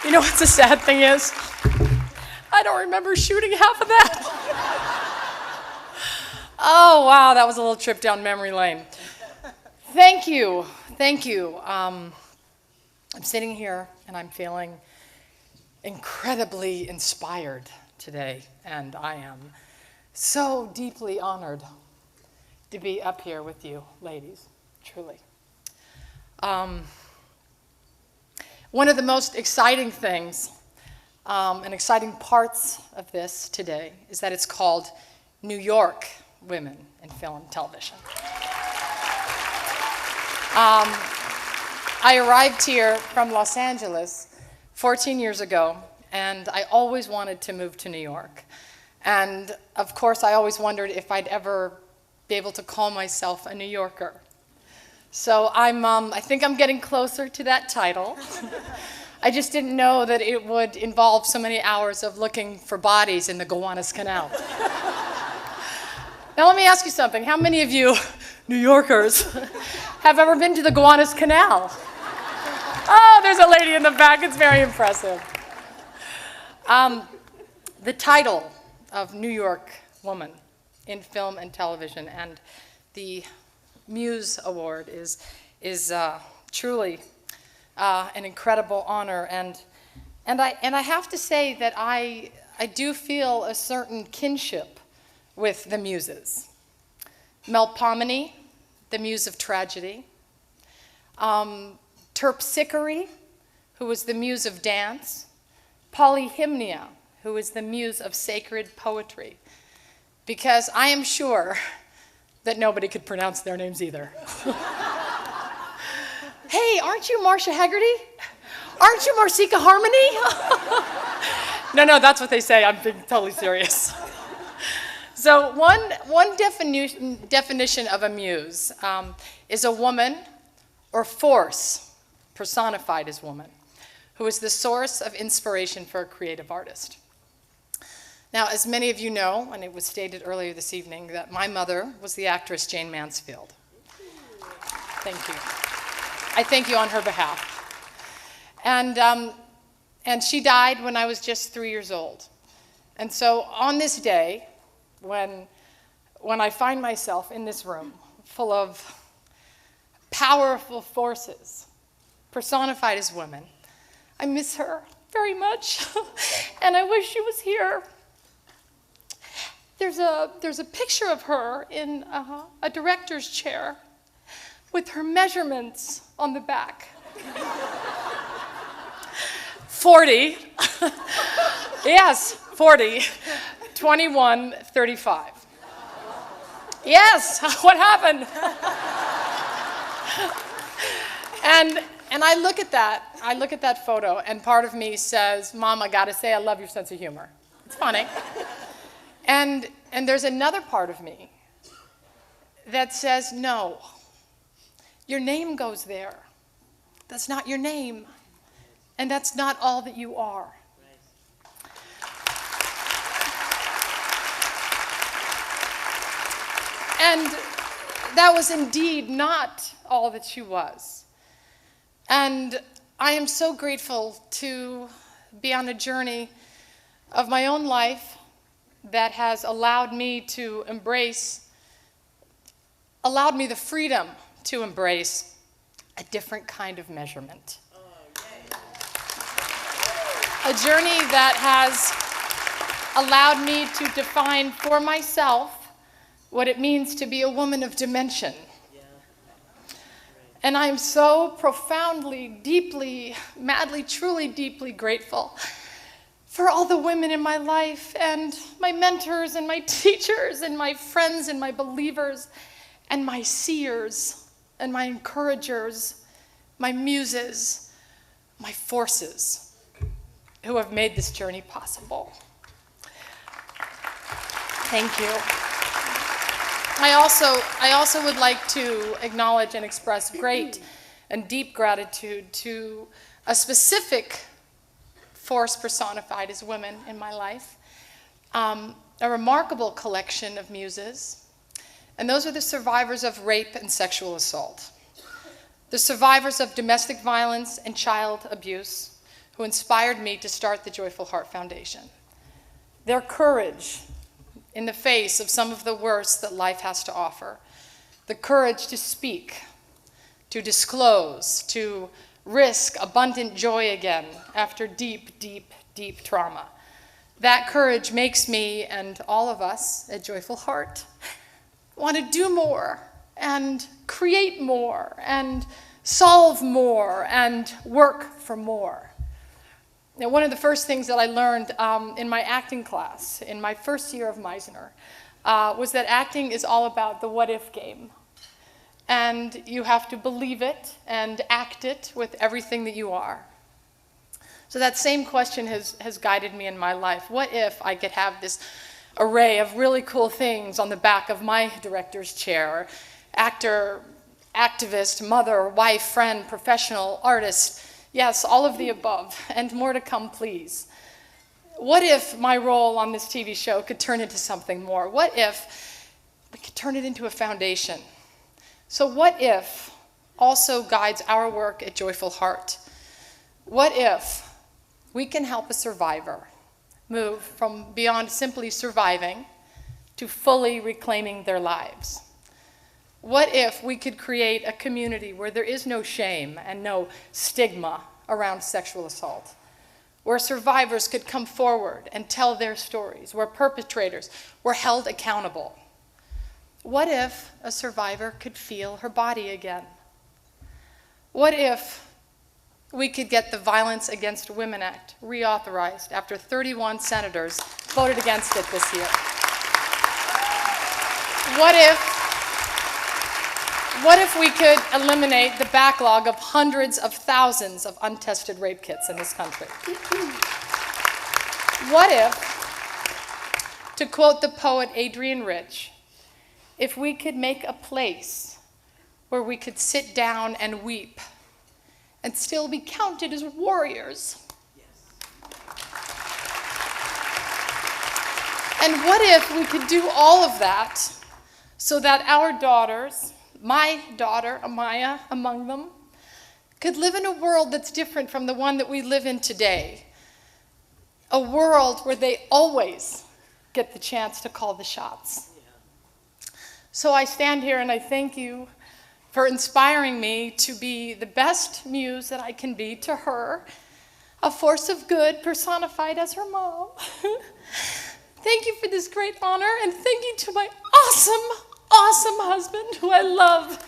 You know what the sad thing is? I don't remember shooting half of that. Oh, wow, that was a little trip down memory lane. Thank you, thank you. I'm sitting here and I'm feeling incredibly inspired today, and I am so deeply honored to be up here with you, ladies, truly. One of the most exciting things and exciting parts of this today is that it's called New York Women in Film and Television. I arrived here from Los Angeles 14 years ago, and I always wanted to move to New York. And of course, I always wondered if I'd ever be able to call myself a New Yorker. So I think I'm getting closer to that title. I just didn't know that it would involve so many hours of looking for bodies in the Gowanus Canal. Now let me ask you something. How many of you New Yorkers have ever been to the Gowanus Canal? Oh, there's a lady in the back. It's very impressive. The title of New York Woman in Film and Television and the Muse Award is truly an incredible honor, and I have to say that I do feel a certain kinship with the Muses. Melpomene, the Muse of Tragedy, Terpsichore, who was the Muse of Dance, Polyhymnia, who is the Muse of Sacred Poetry, because I am sure that nobody could pronounce their names either. Hey, aren't you Marcia Haggerty? Aren't you Mariska Harmony? No, that's what they say. I'm being totally serious. So one definition of a muse is a woman or force personified as woman who is the source of inspiration for a creative artist. Now, as many of you know, and it was stated earlier this evening, that my mother was the actress Jane Mansfield. Thank you. I thank you on her behalf. And she died when I was just 3 years old. And so on this day, when I find myself in this room full of powerful forces personified as women, I miss her very much, and I wish she was here. There's a picture of her in a director's chair with her measurements on the back. 40. Yes, 40. 21, 35. Yes, what happened? And I look at that photo, and part of me says, Mom, I gotta say I love your sense of humor. It's funny. And there's another part of me that says, no, your name goes there. That's not your name, and that's not all that you are. And that was indeed not all that she was. And I am so grateful to be on a journey of my own life that has allowed me the freedom to embrace a different kind of measurement. A journey that has allowed me to define for myself what it means to be a woman of dimension. And I'm so profoundly, deeply, madly, truly deeply grateful for all the women in my life and my mentors and my teachers and my friends and my believers and my seers and my encouragers, my muses, my forces who have made this journey possible. Thank you. I also would like to acknowledge and express great and deep gratitude to a specific force personified as women in my life, a remarkable collection of muses, and those are the survivors of rape and sexual assault, the survivors of domestic violence and child abuse, who inspired me to start the Joyful Heart Foundation. Their courage in the face of some of the worst that life has to offer, the courage to speak, to disclose, to risk abundant joy again after deep, deep, deep trauma. That courage makes me and all of us at Joyful Heart want to do more and create more and solve more and work for more. Now, one of the first things that I learned in my acting class in my first year of Meisner was that acting is all about the what-if game. And you have to believe it and act it with everything that you are. So that same question has guided me in my life. What if I could have this array of really cool things on the back of my director's chair? Actor, activist, mother, wife, friend, professional, artist. Yes, all of the above, and more to come, please. What if my role on this TV show could turn into something more? What if we could turn it into a foundation? So what if also guides our work at Joyful Heart? What if we can help a survivor move from beyond simply surviving to fully reclaiming their lives? What if we could create a community where there is no shame and no stigma around sexual assault? Where survivors could come forward and tell their stories, where perpetrators were held accountable? What if a survivor could feel her body again? What if we could get the Violence Against Women Act reauthorized after 31 senators voted against it this year? What if we could eliminate the backlog of hundreds of thousands of untested rape kits in this country? What if, to quote the poet Adrienne Rich, if we could make a place where we could sit down and weep and still be counted as warriors? And what if we could do all of that so that our daughters, my daughter, Amaya, among them, could live in a world that's different from the one that we live in today. A world where they always get the chance to call the shots. So I stand here and I thank you for inspiring me to be the best muse that I can be to her, a force of good personified as her mom. Thank you for this great honor, and thank you to my awesome, awesome husband who I love.